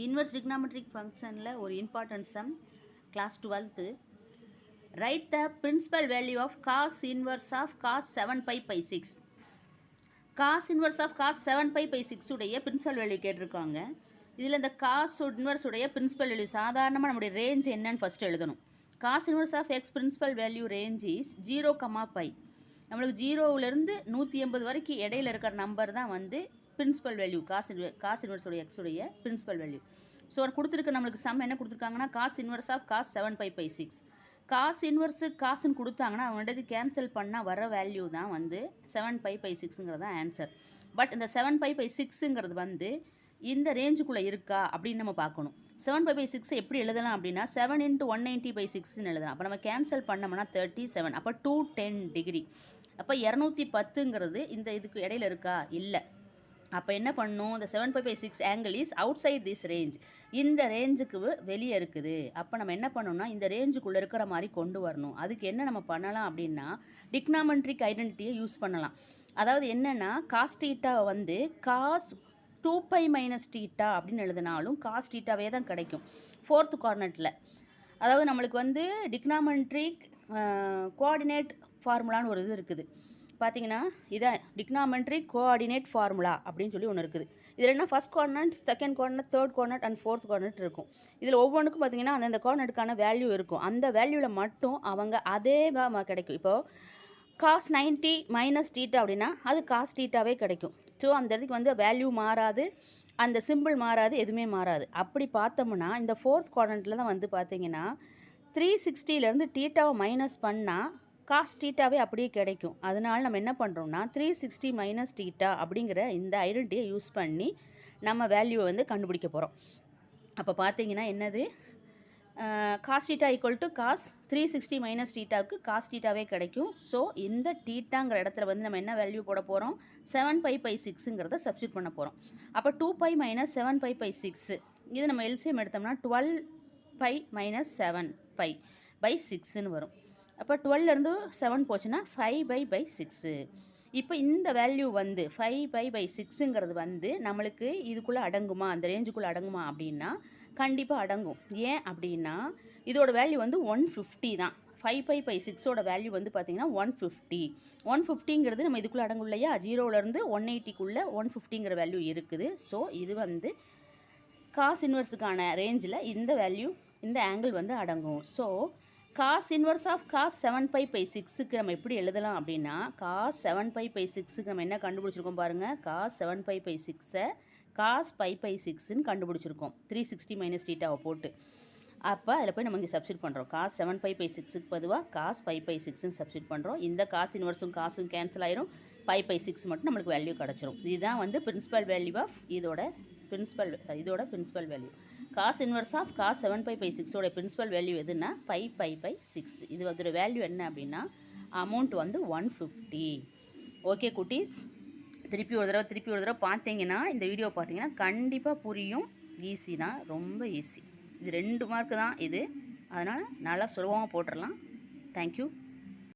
Inverse trigonometric function ஒரு important sum class 12th. Write the principal value of cos inverse of cos 7 pi by 6. Cos inverse of cos 7 pi by 6 உடைய principal value கேட்டிருக்காங்க. இதில் இந்த cos inverse உடைய principal value சாதாரணமாக நம்முடைய range என்னன்னு first எழுதணும். Cos inverse of x principal value range is 0, pi. நம்மளுக்கு 0லேருந்து 180 வரைக்கும் இடையில இருக்கிற நம்பர் தான் வந்து பிரின்சிபல் வேல்யூ காஸ் இன்வர்ஸ் உடைய எக்ஸ் உடைய பிரின்சிபல் வேல்யூ. ஸோ கொடுத்துருக்க நம்மளுக்கு சம் என்ன கொடுத்துருக்காங்கன்னா cos inverse of cos 7 pi by 6. Cos inverse காசுன்னு கொடுத்தாங்கன்னா அவங்கள்ட்ட கேன்சல் பண்ணால் வர வேல்யூ தான் வந்து 7 pi by 6ங்கிறது தான் ஆன்சர். பட் இந்த 7 pi by 6ங்கிறது வந்து இந்த ரேஞ்சுக்குள்ளே இருக்கா அப்படின்னு நம்ம பார்க்கணும். 7 pi by 6 எப்படி எழுதலாம் அப்படின்னா 7 × 190 by 6ன்னு எழுதலாம். அப்போ நம்ம கேன்சல் பண்ணோம்னா 37. அப்போ 210 டிகிரி. அப்போ 210ங்கிறது இந்த இதுக்கு இடையில இருக்கா? இல்லை. அப்போ என்ன பண்ணும்? இந்த 7 pi by 6 angle is outside this range. இந்த ரேஞ்சுக்கு வெளியே இருக்குது. அப்போ நம்ம என்ன பண்ணணும்னா இந்த ரேஞ்சுக்குள்ளே இருக்கிற மாதிரி கொண்டு வரணும். அதுக்கு என்ன நம்ம பண்ணலாம் அப்படின்னா டிக்னாமெட்ரிக் ஐடென்டிட்டியை யூஸ் பண்ணலாம். அதாவது என்னென்னா காஸ் தீட்டாவை வந்து காஸ் 2 pi - தீட்டா அப்படின்னு எழுதினாலும் காஸ் தீட்டாவே தான் கிடைக்கும் 4th குவாட்ரண்ட்டில். அதாவது நம்மளுக்கு வந்து டிக்னாமெட்ரிக் கோஆர்டினேட் ஃபார்முலான்னு ஒரு இது இருக்குது. பார்த்தீங்கன்னா இதான் டிக்னாமெட்ரிக் கோஆர்டினேட் ஃபார்முலா அப்படின்னு சொல்லி ஒன்று இருக்குது. இதில் என்ன first quadrant, second quadrant, third quadrant and 4th quadrant இருக்கும். இதில் ஒவ்வொன்றுக்கும் பார்த்தீங்கன்னா அந்தந்த குவாட்ரண்ட்டுக்கான வேல்யூ இருக்கும். அந்த வேல்யூவில் மட்டும் அவங்க அதே கிடைக்கும். இப்போது காஸ் 90 - தீட்டா அப்படின்னா அது காஸ் தீட்டாவே கிடைக்கும். ஸோ அந்த இடத்துக்கு வந்து வேல்யூ மாறாது, அந்த சிம்பிள் மாறாது, எதுவுமே மாறாது. அப்படி பார்த்தோம்னா இந்த 4th குவாட்ரண்ட்டில் தான் வந்து பார்த்தீங்கன்னா 360லேருந்து தீட்டாவை மைனஸ் பண்ணால் காஸ் தீட்டாவே அப்படியே கிடைக்கும். அதனால நம்ம என்ன பண்ணுறோம்னா 360 - தீட்டா அப்படிங்கிற இந்த ஐடென்டிட்டியை யூஸ் பண்ணி நம்ம வேல்யூவை வந்து கண்டுபிடிக்க போகிறோம். அப்போ பார்த்தீங்கன்னா என்னது cos theta equal to cos 360 - தீட்டாவுக்கு காஸ் தீட்டாவே கிடைக்கும். ஸோ இந்த தீட்டாங்கிற இடத்துல வந்து நம்ம என்ன வேல்யூ போட போகிறோம்? 7 pi by 6ங்கிறத சப்ஸ்டியூட் பண்ண போகிறோம். அப்போ 2 pi - 7 pi by 6 இது நம்ம எல்சிஎம் எடுத்தோம்னா 12 pi - 7 pi by 6ன்னு வரும். அப்போ 12லேருந்து 7 போச்சுன்னா 5 by 6. இப்போ இந்த வேல்யூ வந்து 5 by 6ங்கிறது வந்து நம்மளுக்கு இதுக்குள்ளே அடங்குமா, அந்த ரேஞ்சுக்குள்ளே அடங்குமா அப்படின்னா கண்டிப்பாக அடங்கும். ஏன் அப்படின்னா இதோட வேல்யூ வந்து 150 தான். 5 by 6ஓட வேல்யூ வந்து பார்த்திங்கன்னா 150. 150ங்கிறது நம்ம இதுக்குள்ளே அடங்கும் இல்லையா? 0லேருந்து 180க்குள்ளே 150ங்கிற வேல்யூ இருக்குது. ஸோ இது வந்து காஸ் இன்வர்ஸுக்கான ரேஞ்சில் இந்த வேல்யூ, இந்த ஆங்கிள் வந்து அடங்கும். So cos inverse of cos 7 pi by 6க்கு நம்ம எப்படி எழுதலாம் அப்படின்னா காஸ் 7 pi by 6க்கு நம்ம என்ன கண்டுபிடிச்சிருக்கோம் பாருங்கள். காஸ் 7 pi by 6ஐ காஸ் pi by 6ன்னு கண்டுபிடிச்சிருக்கோம் 360 - தீட்டாவை போட்டு. அப்போ அதில் போய் நம்ம இங்கே சப்ஸ்டியூட் பண்ணுறோம். காஸ் 7 pi by 6க்கு பொதுவாக காஸ் pi by 6ன்னு சப்ஸ்டியூட் பண்ணுறோம். இந்த காஸ் இன்வர்ஸும் காசும் கேன்சல் ஆயிரும். pi by 6 மட்டும் நம்மளுக்கு வேல்யூ கிடச்சிரும். இதுதான் வந்து பிரின்சிபல் வேல்யூ ஆஃப் இதோட principal value. Cos inverse of cos 7 pi by 6ஓட பிரின்சிபல் வேல்யூ எதுன்னா pi by 6. இது அதோட வேல்யூ என்ன அப்படின்னா அமௌண்ட் வந்து 150. ஓகே குட்டீஸ், திருப்பி ஒரு தடவை பார்த்தீங்கன்னா இந்த வீடியோ பார்த்தீங்கன்னா கண்டிப்பாக புரியும். ஈஸி தான், ரொம்ப ஈஸி. இது 2 மார்க்கு தான் இது. அதனால் நல்லா சுலபமாக போட்டுடலாம். தேங்க்யூ.